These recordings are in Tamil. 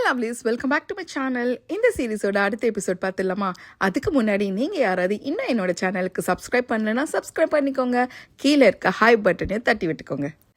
Lovelies, welcome back to my channel. இந்த சீரிஸோட அடுத்த எபிசோட் பார்த்துடலாமா? அதுக்கு முன்னாடி நீங்கள் யாராவது இன்னும் என்னோட சேனலுக்கு சப்ஸ்கிரைப் பண்ணலைன்னா சப்ஸ்கிரைப் பண்ணிக்கோங்க. கீழே இருக்க ஹாய் பட்டனையும் தட்டி விட்டுக்கோங்க.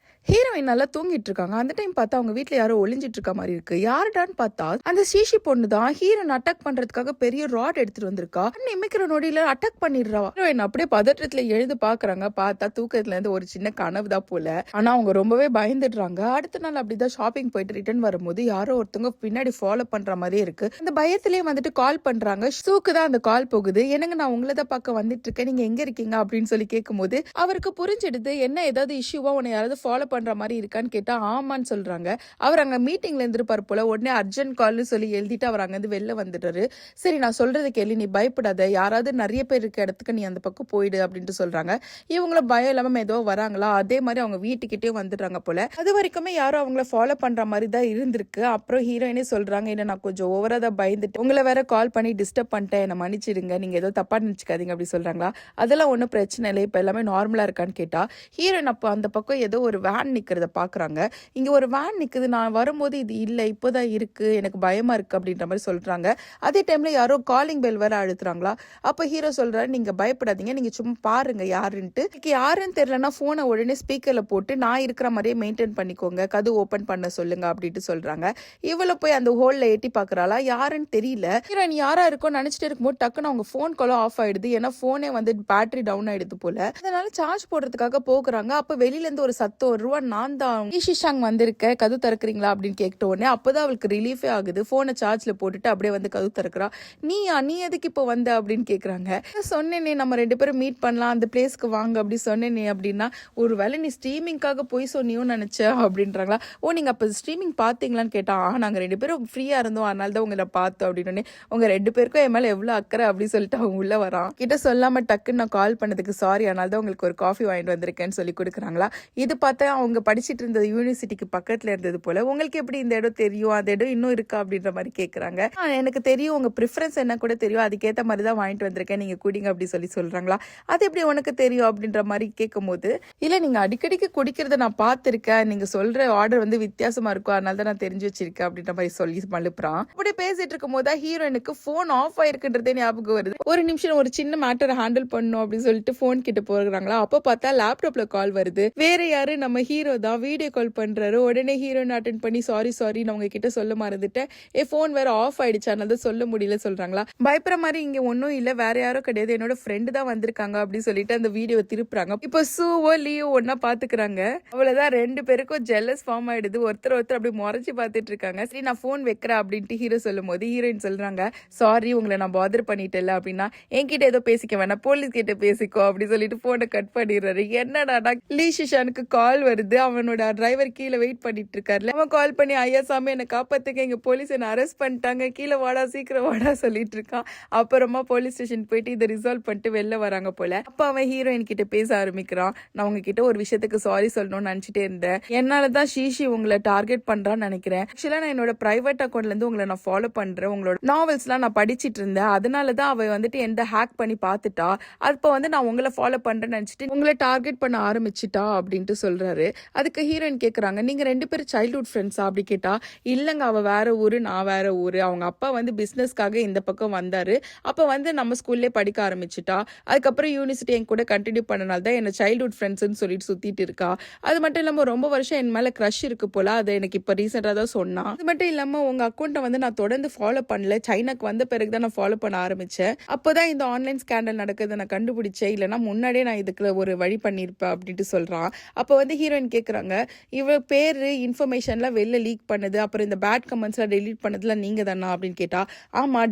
ஹீரோயின் நல்லா தூங்கிட்டு இருக்காங்க. அந்த டைம் பார்த்தா அவங்க வீட்டில் யாரோ ஒளிஞ்சிட்டு இருக்க மாதிரி இருக்கு. யாருடான்னு பார்த்தா அந்த சீஷி பொண்ணு தான் ஹீரோயின் அட்டாக் பண்றதுக்காக பெரிய ராட் எடுத்துட்டு வந்திருக்கா. நிமிக்கிற நொடியில அட்டாக் பண்ணிடுறா. ஹீரோயின் அப்படியே பதற்றத்துல எழுந்து பாக்குறாங்க. பார்த்தா தூக்கத்துல இருந்து ஒரு சின்ன கனவு தான் போல. ஆனா அவங்க ரொம்பவே பயந்துடுறாங்க. அடுத்த நாள் அப்படிதான் ஷாப்பிங் போயிட்டு ரிட்டர்ன் வரும்போது யாரோ ஒருத்தவங்க பின்னாடி ஃபாலோ பண்ற மாதிரியே இருக்கு. அந்த பயத்திலேயே வந்துட்டு கால் பண்றாங்க. சூக்கு தான் அந்த கால் போகுது. என்னங்க, நான் உங்களை தான் பார்க்க வந்துட்டு இருக்கேன், நீங்க எங்க இருக்கீங்க அப்படின்னு சொல்லி கேட்கும் போது அவருக்கு புரிஞ்சிடுது. என்ன ஏதாவது இஷ்யூவா உன்னை யாராவது ஃபாலோ பண்ற மாதிரி இருக்கான்னு கேட்டா ஆமான்னு சொல்றாங்க. அவர் அங்க மீட்டிங்ல இருந்திருப்பாரு போல. உடனே அர்ஜென்ட் கால்னு சொல்லி எழுதிட்டு அவர் அங்க இருந்து வெளில வந்துட்டாரு. சரி, நான் சொல்றது கேள்வி, நீ பயப்படாத, யாராவது நிறைய பேர் இருக்க இடத்துக்கு நீ அந்த பக்கம் போயிடு அப்படின்ட்டு சொல்றாங்க. இவங்கள பயம் இல்லாம ஏதோ வராங்களா, அதே மாதிரி அவங்க வீட்டுக்கிட்டே வந்துடுறாங்க போல. அது வரைக்குமே யாரும் அவங்கள ஃபாலோ பண்ற மாதிரி தான் இருந்திருக்கு. அப்புறம் ஹீரோயினே சொல்றாங்க, என்ன நான் கொஞ்சம் ஓவரா தான் பயந்துட்டு உங்களை வேற கால் பண்ணி டிஸ்டர்ப் பண்ணிட்டேன், என்ன மன்னிச்சிடுங்க, நீங்க ஏதோ தப்பா நினைச்சுக்காதீங்க அப்படி சொல்றாங்களா. அதெல்லாம் ஒன்றும் பிரச்சனை இல்லை, இப்ப எல்லாமே நார்மலா இருக்கான்னு கேட்டா ஹீரோயின் அப்போ அந்த பக்கம் ஏதோ ஒரு வேன் நிக்கிறத பாக்குறாங்க. இங்க ஒரு வேன் நிக்குது, நான் வரும்போது இது இல்ல, இப்போதான் இருக்கு, எனக்கு பயமா இருக்கு அப்படின்ற மாதிரி சொல்றாங்க. அதே டைம்ல யாரோ காலிங் பெல் வேற அழுத்துறாங்களா. அப்ப ஹீரோ சொல்றாரு, நீங்க பயப்படாதீங்க, நீங்க சும்மா பாருங்க யாருன்ட்டு. யாருன்னு தெரியலன்னா போனை உடனே ஸ்பீக்கர்ல போட்டு நான் இருக்கிற மாதிரியே மெயின்டைன் பண்ணிக்கோங்க, கது ஓபன் பண்ண சொல்லுங்க அப்படின்ட்டு சொல்றாங்க. இவ்வளவு போய் அந்த ஹோல்ல எட்டி பாக்குறாளா, யாருன்னு தெரியல. ஹீரோயின் யாரா இருக்கும் நினைச்சிட்டு இருக்கும்போது டக்குன்னு அவங்க போன் காலும் ஆஃப் ஆயிடுது. ஏன்னா போனே வந்து பேட்டரி டவுன் ஆயிடுது போல. அதனால சார்ஜ் போடுறதுக்காக போக்குறாங்க. அப்ப வெளியில இருந்து ஒரு சத்தம், ஒரு ரூபா நான் தான் ஈஷிஷாங் வந்திருக்க, கது திறக்கிறீங்களா அப்படின்னு கேட்ட உடனே அப்பதான் அவளுக்கு ரிலீஃபே ஆகுது. போனை சார்ஜ்ல போட்டுட்டு அப்படியே வந்து கது திறக்கிறா. நீ எதுக்கு இப்போ வந்த அப்படின்னு கேக்குறாங்க. சொன்னேனே நம்ம ரெண்டு பேரும் மீட் பண்ணலாம், அந்த பிளேஸ்க்கு வாங்க அப்படி சொன்னேனே அப்படின்னா, ஒரு வேளை நீ ஸ்ட்ரீமிங்காக போய் சொன்னியோ நினைச்ச அப்படின்றாங்களா. ஓ, நீங்க அப்ப ஸ்ட்ரீமிங் பாத்தீங்களான்னு கேட்டா, நாங்க ரெண்டு பேரும் ஃப்ரீயா இருந்தோம், அதனால தான் உங்களை பார்த்தோம் அப்படின்னு. உங்க ரெண்டு பேருக்கும் என் மேல எவ்வளவு அக்கறை அப்படின்னு சொல்லிட்டு அவங்க உள்ள வரான். கிட்ட சொல்லாம டக்குன்னு நான் கால் பண்ணதுக்கு சாரி, அதனால தான் உங்களுக்கு ஒரு காஃபி வாங்கிட்டு வந்திருக்கேன்னு சொல்லி கொடுக்குறாங்களா. இது பார்த்தா அவங்க படிச்சுட்டு இருந்த யூனிவர்சிட்டிக்கு பக்கத்துல இருந்தது போல. உங்களுக்கு எப்படி இந்த இடம் தெரியும், அந்த இடம் இன்னும் இருக்கா அப்படின்ற மாதிரி கேக்குறாங்க. எனக்கு தெரியும், உங்க ப்ரிஃபரன்ஸ் என்ன கூட தெரியும், அதுக்கேற்ற மாதிரி தான் வாங்கிட்டு வந்திருக்கேன், நீங்க குடிங்க அப்படி சொல்றாங்களா. அது எப்படி உனக்கு தெரியும் அப்படின்ற மாதிரி கேட்கும் போது, இல்ல நீங்க அடிக்கடிக்கு குடிக்கிறத நான் பார்த்திருக்கேன், நீங்க சொல்ற ஆர்டர் வந்து வித்தியாசமா இருக்கும், அதனால தான் நான் தெரிஞ்சு வச்சிருக்கேன் அப்படின்ற மாதிரி சொல்லி மழுப்புறான். அப்படி பேசிட்டு இருக்கும் போது ஹீரோயினுக்கு போன் ஆஃப் ஆயிருக்குன்றதே ஞாபகம் வருது. ஒரு நிமிஷம் ஒரு சின்ன மேட்டரை ஹேண்டில் பண்ணும் அப்படின்னு சொல்லிட்டு போன் கிட்ட போறாங்களா. அப்ப பார்த்தா லேப்டாப்ல கால் வருது. வேற யாரு, நம்ம ஹீரோ தான் வீடியோ கால் பண்றாரு. உடனே ஹீரோயின் அட்டென்ட் பண்ணி சாரி நான் உங்க கிட்ட சொல்ல மறந்துட்டேன், போன் வேற ஆஃப் ஆயிடுச்சு, அதனால சொல்ல முடியல சொல்றாங்களா. பயப்படுற மாதிரி இங்க ஒன்னும் இல்ல, வேற யாரும் கிடையாது, என்னோட ஃப்ரெண்டு தான் வந்திருக்காங்க அப்படி சொல்லிட்டு அந்த வீடியோவை திருப்புறாங்க. இப்போ சூவோ லியோ ஒன்னா பாத்துக்கிறாங்க. அவ்வளவுதான், ரெண்டு பேருக்கும் ஜெல்லஸ் ஃபார்ம் ஆயிடுது. ஒருத்தர் அப்படி முறைச்சு பாத்துட்டு இருக்காங்க. சரி, நான் போன் வைக்கிறேன் அப்படின்ட்டு ஹீரோ சொல்லும் போது ஹீரோயின் சொல்றாங்க, சாரி உங்களை நான் பாதர் பண்ணிட்டேன்ல அப்படின்னா, என்கிட்ட ஏதோ பேசிக்க வேணாம், போலீஸ் கிட்ட பேசிக்கோ அப்படி சொல்லிட்டு போனை கட் பண்ணிடுறாரு. என்னடா லீ ஷிஷானுக்கு கால் வருது. அவனோட டிரைவர் கீழே வெயிட் பண்ணிட்டு இருக்காரு. அவன் கால் பண்ணி, ஐயா சாமி என்ன காப்பாத்துக்க, எங்க போலீஸ் என்ன அரெஸ்ட் பண்ணிட்டாங்க, கீழே வாடா சீக்கிரம் வாடா சொல்லிட்டு இருக்கான். அப்புறமா போலீஸ் ஸ்டேஷன் போயிட்டு இதை ரிசால்வ் பண்ணிட்டு வெளில வராங்க போல. அப்ப அவன் ஹீரோயின் கிட்ட பேச ஆரம்பிக்கிறான். நான் உங்ககிட்ட ஒரு விஷயத்துக்கு சாரி சொல்லணும்னு நினைச்சிட்டே இருந்தேன். என்னாலதான் ஷீஷி உங்களை டார்கெட் பண்றான்னு நினைக்கிறேன். ஆக்சுவலா நான் என்னோட பிரைவேட் அக்கௌண்ட்ல இருந்து உங்களை நான் ஃபாலோ பண்றேன், உங்களோட நாவல்ஸ் எல்லாம் நான் படிச்சிட்டு இருந்தேன், அதனாலதான் அவ வந்துட்டு எந்த ஹேக் பண்ணி பாத்துட்டா. அப்ப வந்து நான் உங்களை ஃபாலோ பண்றேன்னு நினைச்சிட்டு உங்களை டார்கெட் பண்ண ஆரம்பிச்சிட்டா அப்படின்ட்டு சொல்றாரு. அதுக்கு ஹீரோயின் கேக்குறாங்க, நீங்க ரெண்டு பேரும் சைல்ட்ஹுட் ஃப்ரெண்ட்ஸா அப்படி கேட்டா, இல்லங்க அவ வேற ஊரு நான் வேற ஊரு, அவங்க அப்பா வந்து பிசினஸ்க்காக இந்த பக்கம் வந்தாரு, அப்ப வந்து நம்ம ஸ்கூல்லே படிக்க ஆரம்பிச்சுட்டா, அதுக்கப்புறம் யூனிவர்சிட்டி என் கூட கண்டினியூ பண்ணனால தான் என்ன சைல்ட்ஹுட் ஃப்ரெண்ட்ஸ்ன்னு சொல்லிட்டு சுத்திட்டு இருக்கா. அது மட்டும் இல்லாம ரொம்ப வருஷம் என் மேல கிரஷ் இருக்கு போல, அது எனக்கு இப்ப ரீசெண்டா தான் சொன்னா. அது மட்டும் இல்லாம உங்க அக்கௌண்ட்டை வந்து நான் தொடர்ந்து ஃபாலோ பண்ணல, சைனாக்கு வந்த பிறகுதான் நான் ஃபாலோ பண்ண ஆரம்பிச்சேன், அப்பதான் இந்த ஆன்லைன் ஸ்கேண்டல் நடக்குது நான் கண்டுபிடிச்சேன், இல்லைன்னா முன்னாடியே நான் இதுக்கு ஒரு வழி பண்ணிருப்பேன் அப்படின்ட்டு சொல்றான். அப்ப வந்து ஹீரோயின் கேக்குறாங்க, இவ பேரு இன்ஃபர்மேஷன்லாம் வெளில லீக் பண்ணுது, அப்புறம் இந்த பேட் கமெண்ட்ஸ்லாம் டெலீட் பண்ணதுலாம் நீங்க தானா அப்படின்னு கேட்டா, ஆமா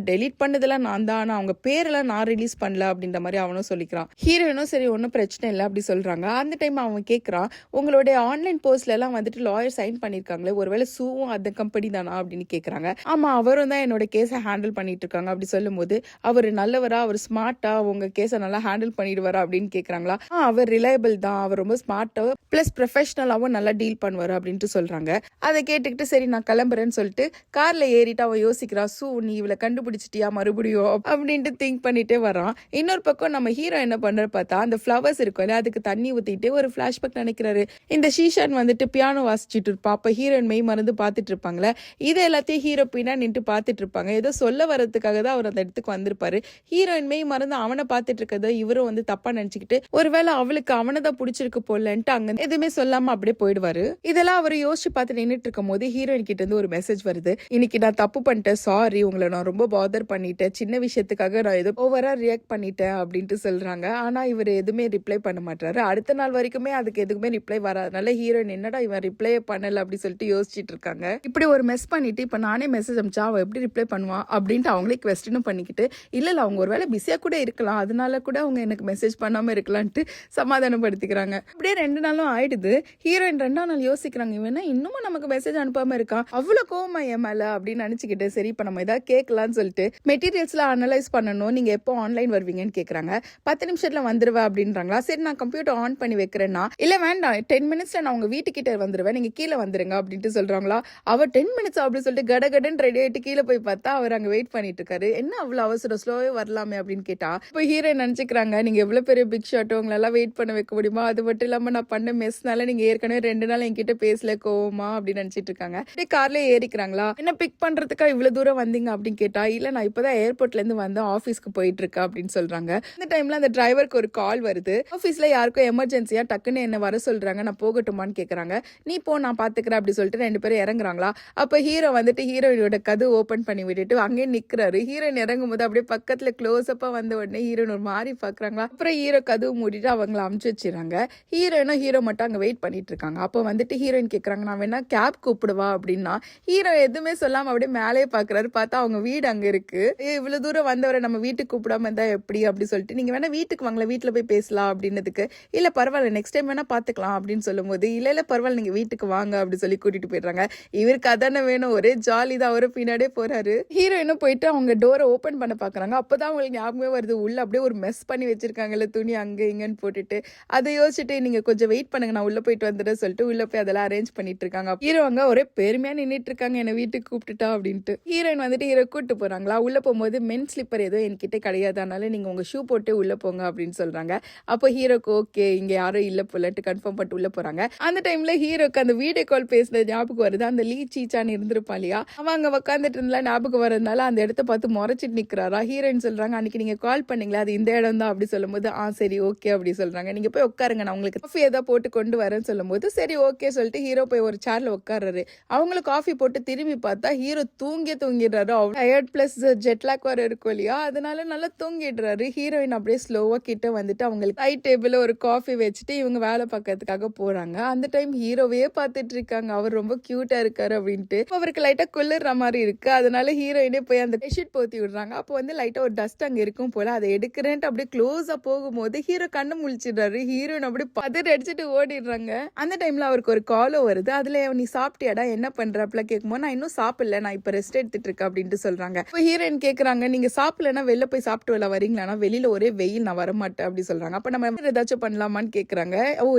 டெலீட் பண்ணதெல்லாம் நான் தான், ஆனா அவங்க பேரெல்லாம் நான் ரிலீஸ் பண்ணல அப்படின்ற மாதிரி அவனும் சொல்லிக்கிறான். ஹீரோயினும் சரி ஒன்றும் பிரச்சனை இல்லை அப்படி சொல்றாங்க. அந்த டைம் அவன் கேட்கறான், உங்களுடைய ஆன்லைன் போஸ்ட்ல எல்லாம் வந்துட்டு லாயர் சைன் பண்ணிருக்காங்களே, ஒருவேளை சூவும் அந்த கம்பெனி தானா அப்படின்னு கேட்கறாங்க. ஆமா அவரும் தான் என்னோட கேஸை ஹேண்டில் பண்ணிட்டு இருக்காங்க அப்படி சொல்லும் போது, அவர் நல்லவரா, அவர் ஸ்மார்ட்டா, உங்க கேஸை நல்லா ஹேண்டில் பண்ணிடுவாரா அப்படின்னு கேட்கறாங்களா. அவர் ரிலையபிள் தான், அவர் ரொம்ப ஸ்மார்ட்டா பிளஸ் ப்ரொஃபஷனலாகவும் நல்லா டீல் பண்ணுவார் அப்படின்ட்டு சொல்கிறாங்க. அதை கேட்டுக்கிட்டு சரி நான் கிளம்புறேன்னு சொல்லிட்டு காரில் ஏறிட்டு அவன் யோசிக்கிறா, நீ இவளை கண்டுபிடிச்சிட்டியா மறுபடியும் அப்படின்ட்டு திங்க் பண்ணிட்டே வரான். இன்னொரு பக்கம் நம்ம ஹீரோ என்ன பண்ணுற பார்த்தா அந்த ஃப்ளவர்ஸ் இருக்கும்ல அதுக்கு தண்ணி ஊற்றிட்டு ஒரு ஃப்ளாஷ்பேக் நினைக்கிறாரு. இந்த ஷீஷான் வந்துட்டு பியானோ வாசிச்சுட்டு இருப்பா. அப்போ ஹீரோயின் மெய் மறந்து பார்த்துட்டு இருப்பாங்களே, இதை எல்லாத்தையும் ஹீரோ பின்னா நின்று பார்த்துட்டு இருப்பாங்க. ஏதோ சொல்ல வரதுக்காக தான் அவர் அந்த இடத்துக்கு வந்திருப்பாரு. ஹீரோயின் மெய் மறந்து அவனை பார்த்துட்டு இருக்கத இவரும் வந்து தப்பா நினைச்சுக்கிட்டு ஒருவேளை அவளுக்கு அவனை தான் பிடிச்சிருக்கு போலன்ட்டு அங்க எதுவுமே சொல்லாம அப்படியே போயிடுவாரு. இதெல்லாம் அவர் யோசிச்சு பார்த்து நின்றுட்டு இருக்கும் போது ஹீரோயின் கிட்ட இருந்து ஒரு மெசேஜ் வருது. இன்னைக்கு நான் தப்பு பண்ணிட்டேன், சாரி, உங்களை நான் ரொம்ப பாதர் பண்ணிட்டேன், சின்ன விஷயத்துக்காக நான் ஏதோ ஓவரா ரியாக்ட் பண்ணிட்டேன் அப்படின்ட்டு சொல்றாங்க. ஆனா இவர் எதுவுமே ரிப்ளை பண்ண மாட்டாரு. அடுத்த நாள் வரைக்குமே அதுக்கு எதுக்குமே ரிப்ளை வராதனால ஹீரோயின் என்னடா இவன் ரிப்ளை பண்ணல அப்படின்னு சொல்லிட்டு யோசிச்சுட்டு இருக்காங்க. இப்படி ஒரு மெஸ் பண்ணிட்டு இப்ப நானே மெசேஜ் அனுப்பிச்சா அவ எப்படி ரிப்ளை பண்ணுவான் அப்படின்ட்டு அவங்களே கொஸ்டினும் பண்ணிக்கிட்டு இல்ல அவங்க ஒருவேளை பிஸியா கூட இருக்கலாம், அதனால கூட அவங்க எனக்கு மெசேஜ் பண்ணாம இருக்கலான்ட்டு சமாதானப்படுத்திக்கிறாங்க. அப்படியே 2 நாளும் ஆயிடுது. ஹீரோயின் 2ஆம் நாள் யோசிக்கிறாங்க, இவனா இன்னமும் நமக்கு மெசேஜ் அனுப்பாம இருக்கான், அவ்வளவு கோவமா என் மேல அப்படின்னு நினைச்சுக்கிட்டு சரி இப்ப நம்ம ஏதாவது கேட்கலாம்னு சொல்லிட்டு மெட்டீரியல்ஸ்லாம் அனலைஸ் பண்ணணும், நீங்க எப்போ ஆன்லைன் வருவீங்கன்னு கேக்குறாங்க. 10 நிமிஷத்துல வந்துருவேன் அப்படின்றாங்களா. சரி நான் கம்ப்யூட்டர் ஆன் பண்ணி வைக்கிறேன்னா இல்ல வேண்டாம் 10 மினிட்ஸ்ல நான் உங்க வீட்டுக்கிட்ட வந்துருவேன், நீங்க கீழே வந்துருங்க அப்படின்ட்டு சொல்றாங்களா. அவர் 10 மினிட்ஸ் அப்படின்னு சொல்லிட்டு கடகடன் ரெடி ஆயிட்டு கீழே போய் பார்த்தா அவர் அங்க வெயிட் பண்ணிட்டு இருக்காரு. என்ன அவ்வளவு அவசரம், ஸ்லோவே வரலாமே அப்படின்னு கேட்டா இப்போ ஹீரோயின் நினைச்சுக்கிறாங்க, நீங்க எவ்வளவு பெரிய பிக் ஷாட், உங்களெல்லாம் வெயிட் பண்ண வைக்க முடியுமா, அது மட்டும் இல்லாம நான் பண்ண மெஸ்னால நீங்க ஏற்கனவே 2 நாள் என்கிட்ட பேசல கோவமா அப்படின்னு நினைச்சிட்டு இருக்காங்க. அப்படியே கார்ல ஏறிக்கிறாங்களா. என்ன பிக் பண்றதுக்கா இவ்வளவு தூரம் வந்தீங்க அப்படின்னு கேட்டா இல்ல நான் இப்பதான் ஏர்போர்ட்ல இருந்து வந்து ஆபீஸ்க்கு போயிட்டு இருக்கேன் அப்படின்னு சொல்றாங்க. இந்த டைம்ல அந்த டிரைவருக்கு ஒரு கால் வருது. ஆபீஸ்ல யாருக்கும் எமர்ஜென்சியா டக்குன்னு என்ன வர சொல்றாங்க, நான் போகட்டுமான்னு கேக்குறாங்க. நீ போ நான் பாத்துக்கிறேன் அப்படி சொல்லிட்டு 2 பேரும் இறங்குறாங்களா. அப்ப ஹீரோ வந்துட்டு ஹீரோயினோட கதவு ஓபன் பண்ணி விட்டுட்டு அங்கே நிக்கிறாரு. ஹீரோயின் இறங்கும் போது அப்படியே பக்கத்துல க்ளோஸ் அப்பா வந்த உடனே ஹீரோயின் ஒரு மாதிரி பாக்குறாங்களா. அப்புறம் ஹீரோ கதவு மூடிட்டு அவங்கள அமுச்சு வச்சிடறாங்க. ஹீரோயினும் ஹீரோ மட்டும் அங்க வெயிட் பண்ணிட்டு இருக்காங்க. அப்போ வந்துட்டு ஹீரோயின் கேக்குறாங்க, நான் வேணா கேப் கூப்பிடுவா அப்படின்னா ஹீரோ எதுவுமே சொல்லாம அப்படியே மேலே பாக்குறாரு. பார்த்தா அவங்க வீடு அங்க இருக்கு. இவ்வளவு தூரம் வந்தவரை நம்ம வீட்டுக்கு கூப்பிடாம இருந்தா எப்படி அப்படி சொல்லிட்டு நீங்க வேணா வீட்டுக்கு வாங்கல, வீட்டுல போய் பேசலாம் அப்படின்னதுக்கு இல்ல பரவாயில்ல நெக்ஸ்ட் டைம் வேணா பாத்துக்கலாம் அப்படின்னு சொல்லும் போது இல்ல பரவாயில்ல நீங்க வீட்டுக்கு வாங்க அப்படி சொல்லி கூட்டிட்டு போயிடுறாங்க. இவருக்கு அதானே வேணும், ஒரே ஜாலி தான், அவரு பின்னாடியே போறாரு. ஹீரோயினும் போயிட்டு அவங்க டோரை ஓபன் பண்ண பாக்குறாங்க. அப்பதான் அவங்களுக்கு ஞாபகமே வருது, உள்ள அப்படியே ஒரு மெஸ் பண்ணி வச்சிருக்காங்கல்ல துணி அங்க இங்கன்னு போட்டுட்டு. அதை யோசிச்சுட்டு நீங்க கொஞ்சம் வெயிட் பண்ணுங்க நான் உள்ள போயிட்டு வந்துடுறேன் சொல்லிட்டு உள்ள போய் அதெல்லாம் அரேஞ்ச் பண்ணிட்டு இருக்காங்க. ஹீரோ அங்க ஒரே பெருமையா நின்னுட்டு இருக்காங்க, என்ன வீட்டுக்கு கூப்பிட்டுட்டா அப்படின்ட்டு. ஹீரோயின் வந்துட்டு ஹீரோ கூப்பிட்டு போறாங்களா. உள்ள போகும்போது மென் ஸ்லிப்பர் ஏதோ என்கிட்ட கிடையாது, அதனால நீங்க உங்க ஷூ போட்டு உள்ள போங்க அப்படின்னு சொல்றாங்க. அப்போ ஹீரோக்கு ஓகே இங்க யாரும் இல்ல போலட்டு கன்ஃபார்ம் பண்ணிட்டு உள்ள போறாங்க. அந்த டைம்ல ஹீரோக்கு அந்த வீடியோ கால் பேசுறது ஞாபகம் வருது. அந்த லீ சீச்சான்னு இருந்திருப்பா இல்லையா, அவன் அங்க உட்காந்துட்டு இருந்தா ஞாபகம் வரதுனால அந்த இடத்த பார்த்து முறைச்சிட்டு நிக்கிறாரா. ஹீரோயின் சொல்றாங்க, அன்னைக்கு நீங்க கால் பண்ணீங்களா அது இந்த இடம் தான் அப்படி சொல்லும் போது சரி ஓகே அப்படி சொல்றாங்க. நீங்க போய் உட்காருங்க நான் உங்களுக்கு காஃபி ஏதாவது போட்டு கொண்டு வரேன்னு சொல்லும் போது சரி ஓகே சொல்லிட்டு ஹீரோ போய் ஒரு சேர்ல உட்கார்றாரு. அவங்களுக்கு காஃபி போட்டு திரும்பி பார்த்தா ஹீரோ தூங்கிடுறாரு. டயர்ட் பிளஸ் ஜெட்லாக் வர இருக்கும் இல்லையா, அதனால நல்லா தூங்கிடுறாரு. ஹீரோயின் அப்படியே ஸ்லோவா கிட்ட வந்துட்டு அவங்களுக்கு ஹை டேபிள்ல ஒரு காஃபி வச்சுட்டு இவங்க வேலை பார்க்கறதுக்காக போறாங்க. அந்த டைம் ஹீரோவே பார்த்துட்டு இருக்காங்க, அவர் ரொம்ப கியூட்டா இருக்காரு அப்படின்ட்டு. அவருக்கு லைட்டா குளிர்ற மாதிரி இருக்கு, அதனால ஹீரோயினே போய் அந்த பெட்ஷீட் போத்தி விடுறாங்க. அப்போ வந்து லைட்டா ஒரு டஸ்ட் அங்க இருக்கும் போல, அதை எடுக்கிறேன்ட்டு அப்படியே க்ளோஸா போகும்போது ஹீரோ கண்ணு முழிச்சிடுறாரு. ஹீரோயின் அப்படியே பதறி அடிச்சுட்டு ஓடிடுறாங்க. அந்த டைம்ல அவருக்கு ஒரு காலோ வருது. அதுல நீ சாப்பிட்டியாடா என்ன பண்ற அப்படிலாம் கேட்கும்போது நான் இன்னும் சாப்பிடல, நான் இப்ப ரெஸ்ட் எடுத்துட்டு இருக்கேன் அப்படின்ட்டு சொல்றாங்க. இப்போ ஹீரோயின் கேக்குறாங்க, நீங்க சாப்பிடலன்னா வெளில போய் சாப்பிட்டு வரீங்களா, வெளியில ஒரே வெயில் நான் வரமாட்டேன் அப்படி சொல்றாங்க. அப்ப நம்ம ஏதாச்சும் பண்ணலாமான்னு கேக்குறாங்க.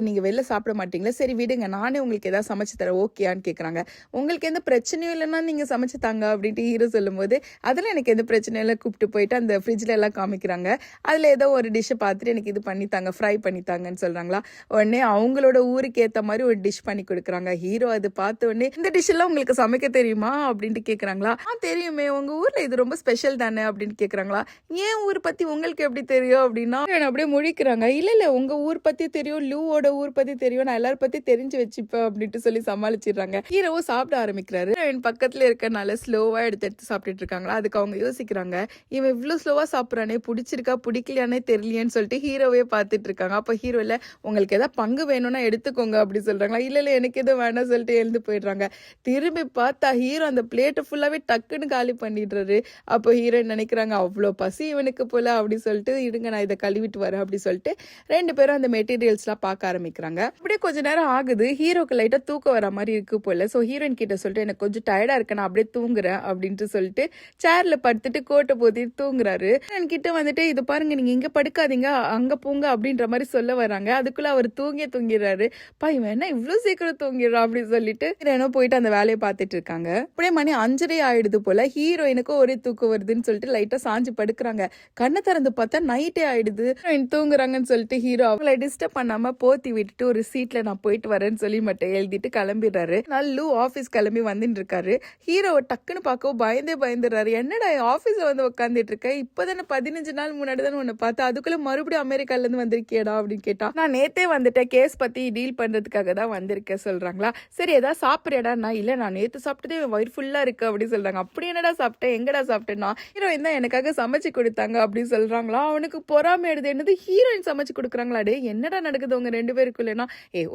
நீங்க வெளில சாப்பிட மாட்டீங்களா, சரி விடுங்க நானே உங்களுக்கு ஏதாவது சமைச்சு தரேன் ஓகேயான்னு கேக்குறாங்க. உங்களுக்கு எந்த பிரச்சனையும் இல்லைன்னா நீங்க சமைச்சு தாங்க அப்படின்ட்டு ஹீரோ சொல்லும் போது அதெல்லாம் எனக்கு எந்த பிரச்சனையும் இல்லை, கூப்பிட்டு போயிட்டு அந்த ஃப்ரிட்ஜ்ல எல்லாம் காமிக்கிறாங்க. அதுல ஏதோ ஒரு டிஷ்ஷை பார்த்துட்டு எனக்கு இது பண்ணித்தாங்க ஃப்ரை பண்ணித்தாங்கன்னு சொல்றாங்களா. உடனே அவங்களோட ஊருக்கு ஏத்த மாதிரி ஒரு டிஷ் பண்ணி கொடுக்குறாங்க. ஹீரோ அது பார்த்த உடனே இந்த டிஷ் எல்லாம் உங்களுக்கு சமைக்க தெரியுமா அப்படின்ட்டு கேக்குறாங்களா. தெரியுமே, உங்க ஊர்ல இது ரொம்ப ஸ்பெஷல் தானே அப்படின்னு கேக்குறாங்களா. ஏன் ஊர் பத்தி உங்களுக்கு எப்படி தெரியும் அப்படின்னா அப்படியே முழிக்கிறாங்க. இல்ல உங்க ஊர் பத்தி தெரியும், லூவோட ஊர் பத்தி தெரியும், நான் எல்லாரும் பத்தி தெரிஞ்சு வச்சுப்பேன் அப்படின்ட்டு சொல்லி சமாளிச்சிடுறாங்க. ஹீரோவும் சாப்பிட ஆரம்பிக்கிறாரு. பக்கத்துல இருக்கனால ஸ்லோவா எடுத்து சாப்பிட்டுட்டு இருக்காங்களா. அதுக்கு அவங்க யோசிக்கிறாங்க, இவன் இவ்வளவு ஸ்லோவா சாப்பிட்றானே, பிடிச்சிருக்கா பிடிக்கலையானே தெரியலையேன்னு சொல்லிட்டு ஹீரோவே பார்த்துட்டு இருக்காங்க. அப்ப ஹீரோ இல்ல உங்களுக்கு ஏதாவது பங்கு வேணும்னா எடுத்துக்கோங்க அப்படி சொல்றாங்களா. இல்ல எனக்கு எதுவும் வேணாம் சொல்லிட்டு எழுந்து போயிடுறாங்க. திரும்பி பார்த்தா ஹீரோ அந்த பிளேட்டை ஃபுல்லாவே டக்குன்னு காலி பண்ணிடுறாரு. அப்போ ஹீரோ நினைக்கிறாங்க, அவ்வளோ பசி இவனுக்கு போல அப்படி சொல்லிட்டு இருங்க நான் இதை கழுவிட்டு வரேன் அப்படி சொல்லிட்டு 2 பேரும் அந்த மெட்டீரியல்ஸ் எல்லாம் பார்க்க ஆரம்பிக்கிறாங்க. அப்படியே கொஞ்ச நேரம் ஆகுது. ஹீரோக்கு லைட்டா தூக்கம் வர மாதிரி இருக்கு போல. சோ ஹீரோயின் கிட்ட சொல்லிட்டு எனக்கு கொஞ்சம் டயர்டா இருக்கு, நான் அப்படியே தூங்குறேன் அப்படின்ட்டு சொல்லிட்டு சேர்ல படுத்துட்டு கோட்டை போத்திட்டு தூங்குறாரு. கிட்ட வந்துட்டு இது பாருங்க நீங்க இங்க படுக்காதீங்க அங்க போங்க அப்படின்ற மாதிரி சொல்ல வராங்க. அதுக்குள்ள அவர் தூங்கிடுறாரு. சொல்றாரு, பா இவன் என்ன இவ்வளவு சீக்கிரம் தூங்கிடுறான் அப்படின்னு சொல்லிட்டு ஹீரோயினோ போயிட்டு அந்த வேலையை பார்த்துட்டு இருக்காங்க. அப்படியே மணி 5:30 ஆயிடுது போல. ஹீரோயினுக்கும் ஒரே தூக்கம் வருதுன்னு சொல்லிட்டு லைட்டா சாஞ்சு படுக்கிறாங்க. கண்ணை திறந்து பார்த்தா நைட்டே ஆயிடுது. ஹீரோயின் தூங்குறாங்கன்னு சொல்லிட்டு ஹீரோ அவங்களை டிஸ்டர்ப் பண்ணாம போத்தி விட்டுட்டு ஒரு சீட்ல நான் போயிட்டு வரேன்னு சொல்லி மட்டும் எழுதிட்டு கிளம்பிடுறாரு. லூ ஆபீஸ் கிளம்பி வந்துட்டு இருக்காரு. ஹீரோவை டக்குன்னு பார்க்கவும் பயந்துடுறாரு. என்னடா ஆபீஸ்ல வந்து உட்காந்துட்டு இருக்க, இப்பதானே 15 நாள் முன்னாடி தானே உன்னை பார்த்தா, அதுக்குள்ள மறுபடியும் அமெரிக்கால இருந்து வந்திருக்கியடா அப்படின்னு கேட்டா, நான் நேத்தே வந்துட்டேன், கேஸ் பத்தி டீல் பண்றதுக்காக தான் வந்திருக்கேன் சொல்றாங்களா. சரி ஏதாவது சாப்பிடுறடா. நான் இல்ல நான் நேத்து சாப்பிட்டதே வயிறு ஃபுல்லா இருக்கு அப்படின்னு சொல்றாங்க. அப்படி என்னடா சாப்பிட்டேன், எங்கடா சாப்பிட்டேன்னா ஹீரோயின் தான் எனக்காக சமைச்சு கொடுத்தாங்க அப்படின்னு சொல்றாங்களா. அவனுக்கு பொறாமை எடுது. என்னது ஹீரோயின் சமைச்சு கொடுக்குறாங்களா, டே என்னடா நடக்குது உங்க 2 பேருக்குள்ளனா.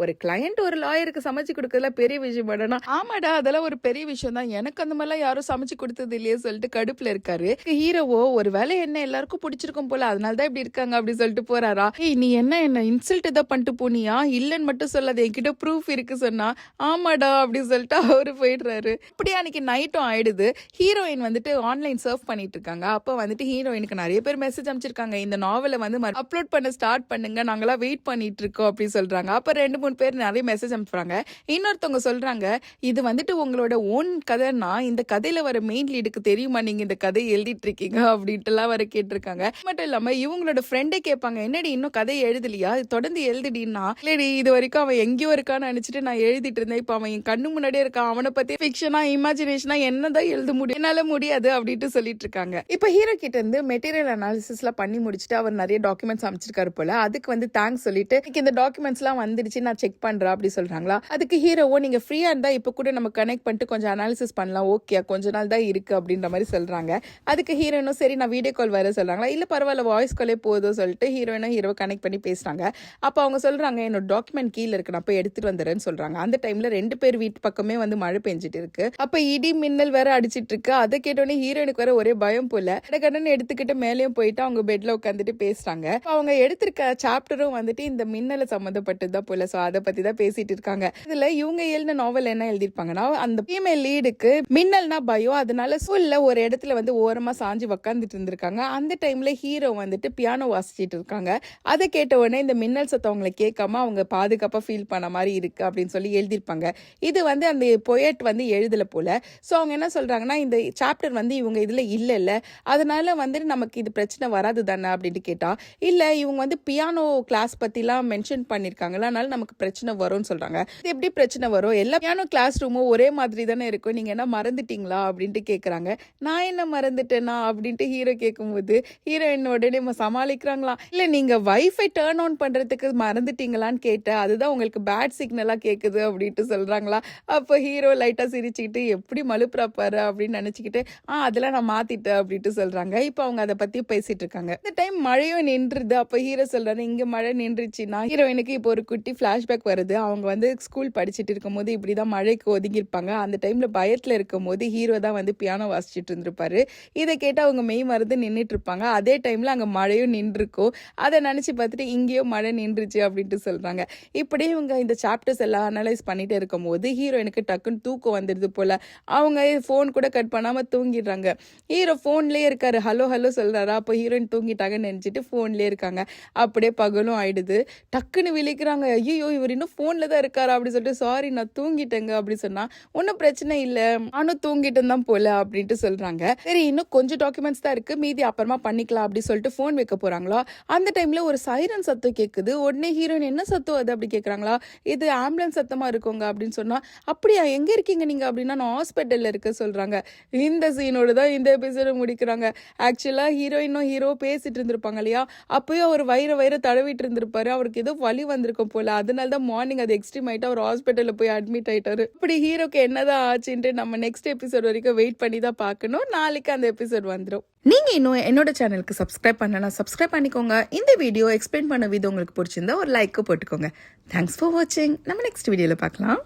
ஒரு கிளையண்ட் ஒரு லாயருக்கு சமைச்சு கொடுக்கறதுல பெரிய விஷயம் பண்ணனா. ஆமாடா அதெல்லாம் ஒரு பெரிய விஷயம் தான், எனக்கு அந்த மாதிரிலாம் யாரும் சமைச்சு கொடுத்தது இல்லையே சொல்லிட்டு கடுப்புல இருக்காரு. ஹீரோவோ ஒரு வேலை என்ன எல்லாருக்கும் பிடிச்சிருக்கும் போல, அதனாலதான் இப்படி இருக்காங்க அப்படின்னு சொல்லிட்டு போறாரா. நீ என்ன இன்சல்ட் ஏதோ பண்ணிட்டு போனியா, இல்லன்னு மட்டும் சொல்லாத, என்கிட்ட ப்ரூஃப் இருக்கு சொன்னா. ஆமாடா அப்படின்னு சொல்லிட்டு அவரு போயிடுறாரு. இப்படி அன்னைக்கு நைட்டும் ஆயிடுது. ஹீரோயின் வந்துட்டு ஆன்லைன் சர்வ் பண்ணிட்டு இருக்காங்க. அப்ப வந்துட்டு ஹீரோயினுக்கு நிறைய பேர் மெசேஜ் அமைச்சிருக்காங்க, இந்த நாவலை வந்து அப்லோட் பண்ண ஸ்டார்ட் பண்ணுங்க, நாங்களாம் வெயிட் பண்ணிட்டு இருக்கோம் அப்படின்னு சொல்றாங்க. அப்ப 2-3 பேர் நிறைய மெசேஜ் அனுப்புறாங்க. இன்னொருத்தவங்க சொல்றாங்க, இது வந்துட்டு உங்களோட ஓன் கதைன்னா இந்த கதையில வர மெயின் லீடுக்கு தெரியுமா நீங்க இந்த கதையை எழுதிட்டு இருக்கீங்க அப்படின்ட்டு எல்லாம் வர கேட்டிருக்காங்க. மட்டும் இல்லாம இவங்களோட ஃப்ரெண்டே கேட்பாங்க, என்னடி இன்னும் கதையை எழுதலையா, தொடர்ந்து எழுதிடின்னா. இல்லடி இது வரைக்கும் அவன் எங்கேயோ இருக்கான்னு நினைச்சிட்டு நான் எழுதிட்டு இருந்தேன், இப்ப அவன் என் கண்ணு முன்னாடியே இருக்கான், அவனை பத்தி ஃபிக்ஷனா இமேஜினேஷனா என்னதான் எழுத முடியும், என்னால முடியாது அப்படின்ட்டு சொல்லிட்டு இருக்காங்க. இப்ப ஹீரோ கிட்ட இருந்து மெட்டீரியல் அனாலிசிஸ் எல்லாம் பண்ணி முடிச்சுட்டு அவர் நிறைய டாக்குமெண்ட்ஸ் அமைச்சிருக்காரு போல. அதுக்கு வந்து தேங்க்ஸ் சொல்லிட்டு இந்த டாக்குமெண்ட்ஸ் எல்லாம் வந்துடுச்சு நான் செக் பண்றேன் அப்படி சொல்றாங்களா. அதுக்கு ஹீரோவோ நீங்க ஃப்ரீயா இருந்தா இப்ப கூட நம்ம கனெக்ட் பண்ணிட்டு கொஞ்சம் அனாலிசிஸ் பண்ணலாம், ஓகே கொஞ்ச நாள் தான் இருக்கு அப்படின்ற மாதிரி சொல்றாங்க. அதுக்கு ஹீரோயினும் சரி நான் வீடியோ கால் வர சொல்றாங்களா. இல்ல பரவாயில்ல வாய்ஸ் காலே போதும் சொல்லிட்டு ஹீரோயினும் ஹீரோவை கனெக்ட் பண்ணி பேசுறாங்க. அப்ப அவங்க சொல்றாங்க என்னோட டாக்குமெண்ட் கீழே இருக்கு, நான் போய் எடுத்துட்டு வந்துடுறேன்னு சொல்றாங்க. அந்த டைம்ல 2 பேர் வீட்டு பக்கமே வந்து மழை பெஞ்சிட்டு இருக்கு. அப்ப இடி மின்னல் வேற அடிச்சிட்டு இருக்கு. அதை கேட்டோன்னே ஹீரோயினுக்கு வேற ஒரே பயம் போல. கடன்னு எடுத்துக்கிட்டு மேலேயும் போயிட்டு அவங்க பெட்ல உட்காந்துட்டு பேசுறாங்க. அவங்க எடுத்திருக்க சாப்டரும் வந்துட்டு இந்த மின்னல சம்பந்தப்பட்டதுதான் போல. சோ அதை பத்தி தான் பேசிட்டு இருக்காங்க. இதுல இவங்க எழுதின நாவல் என்ன எழுதிருப்பாங்கன்னா, அந்த ஃபீமேல் லீடுக்கு மின்னல்னா பயம், அதனால ஸ்கூல்ல ஒரு இடத்துல வந்து ஓரமா சாஞ்சு உக்காந்துட்டு இருந்திருக்காங்க. அந்த டைம்ல ஹீரோ வந்துட்டு பியானோ வாசிச்சிட்டு இருக்காங்க. அதை கேட்ட உடனே இந்த மின்னல் சத்தம் அவங்களை கேட்காம அவங்க பாதுகாப்பா ஃபீல் பண்ண மாதிரி இருக்கு அப்படின்னு சொல்லி எழுதிருப்பாங்க. இது வந்து அந்த பொயட் வந்து எழுதல போல. சோ அவங்க என்ன சொல்றாங்கன்னா, இந்த சாப்டர் வந்து இவங்க இதுல இல்ல, அதனால வந்து நமக்கு இது பிரச்சனை வராது தானே அப்படின்னு கேட்டா, இல்ல இவங்க வந்து பியானோ கிளாஸ் பத்திலாம் மென்ஷன் பண்ணிருக்காங்களா, அதனால நமக்கு பிரச்சனை வரும்னு சொல்றாங்க. இது எப்படி பிரச்சனை வரும், எல்லா பியானோ கிளாஸ் ரூமும் ஒரே மாதிரி தானே இருக்கும், நீங்க என்ன மறந்துட்டீங்களா அப்படின்ட்டு கேக்குறாங்க. நான் என்ன மறந்துட்டேனா அப்படின்ட்டு ஹீரோ கேட்கும்போது ஹீரோயின் உடனே சமாளிக்கிறாங்களா, இல்ல நீங்க வைஃபை டர்ன் ஆன் பண்றதுக்கு மறந்துட்டீங்களான்னு கேட்ட, அதுதான் உங்களுக்கு பேட் சிக்னலா கேக்குது அப்படின்ட்டு சொல்றாங்களா. அப்போ ஹீரோ லைட்டா சிரிச்சுக்கிட்டு எப்படி மலுப்புறா பாரு அப்படின்னு நினைச்சுக்கிட்டு அதெல்லாம் நான் மாத்திட்டேன் அப்படின்ட்டு சொல்றாங்க. இப்போ அவங்க அதை பத்தி பேசிட்டு இருக்காங்க. இந்த டைம் மழையும் நின்றுது. அப்ப ஹீரோ சொல்றாரு, இங்க மழை நின்றுச்சுன்னா ஹீரோயினுக்கு இப்போ ஒரு குட்டி பிளாஷ்பேக் வருது. அவங்க வந்து ஸ்கூல் படிச்சுட்டு இருக்கும் போது இப்படிதான் மழைக்கு ஒதுங்கி இருப்பாங்க. அந்த டைம்ல பயத்துல இருக்கும் போது ஹீரோ தான் வந்து பியானோ வாசிச்சுட்டு இருந்திருப்பாரு. இதை கேட்டு அவங்க மெய் மருந்து நின்றுட்டு இருப்பாங்க. அதே டைம்ல அங்க மழையும் நின்றுருக்கும். அதை நினைச்சு பார்த்துட்டு இங்கேயும் மழை நின்றுச்சு அப்படின்ட்டு சொல்றாங்க. இப்படி இவங்க இந்த சாப்டர்ஸ் எல்லாம் அனலைஸ் பண்ணிட்டு இருக்கும் போது ஹீரோயினுக்கு டக்குன்னு தூக்கம் வந்துடுது போல. அவங்க போன் கூட கட் பண்ணாம தூங்கிடுறாங்க. ஹீரோ போன்லயே இருக்காரு, ஹலோ ஹலோ சொல்றாரா. அப்போ ஹீரோயின் தூங்கிட்டாங்கன்னு நினைச்சிட்டு போன்லயே இருக்காங்க. அப்படியே பகலும் ஆயிடுது. டக்குன்னு விழிக்கிறாங்க, ஐயோ இவர் இன்னும் போன்ல தான் இருக்காரா அப்படின்னு சொல்லிட்டு, சாரி நான் தூங்கிட்டேங்க அப்படி சொன்னா, ஒன்னும் பிரச்சனை இல்ல நானும் தூங்கிட்டேன் தான் போல அப்படின்ட்டு சொல்றாங்க. சரி இன்னும் கொஞ்சம் டாக்குமெண்ட்ஸ் தான் இருக்கு, மீதி அப்புறமா பண்ணிக்கலாம் அப்படி சொல்லிட்டு போன் வைக்க போறாங்களா. அந்த டைம்ல ஒரு சைரன் சத்தம் கேக்குது. உடனே ஹீரோயின் என்ன சத்தம் அது அப்படி கேக்குறாங்களா. இது ஆம்புலன்ஸ் சத்தமா இருக்குங்க அப்படின்னு சொன்னா, அப்படியா எங்க இருக்கீங்க நீங்க அப்படின்னா, நான் ஹாஸ்பிட்டல்ல இருக்க சொல்றாங்க. இந்த சீனோட தான் இந்த எபிசோட முடிக்கிறாங்க. ஆக்சுவலா ஹீரோயினும் ஹீரோ பேசிட்டு இருந்திருப்பாங்க இல்லையா, அப்பயும் அவர் வயிற தடவிட்டு இருந்திருப்பாரு. அவருக்கு ஏதோ வலி வந்திருக்கும் போல, அதனால தான் மார்னிங் அது எக்ஸ்ட்ரீம் ஆயிட்டு அவர் ஹாஸ்பிட்டல்ல போய் அட்மிட் ஆயிட்டாரு. இப்படி ஹீரோக்கு என்னதான் ஆச்சுன்ட்டு நம்ம நெக்ஸ்ட் எபிசோட் வரைக்கும் வெயிட் பண்ணி தான் பார்க்கணும். நாளைக்கு அந்த எபிசோட் வந்துடும். நீங்க இன்னும் என்னோட சேனலுக்கு சப்ஸ்கிரைப் பண்ணனா சப்ஸ்கிரைப் பண்ணிக்கோங்க. இந்த வீடியோ எக்ஸ்பிளைன் பண்ண விதம் உங்களுக்கு பிடிச்சிருந்தா ஒரு லைக் போட்டுக்கோங்க. தேங்க்ஸ் ஃபார் வாட்சிங். நம்ம நெக்ஸ்ட் வீடியோல பார்க்கலாம்.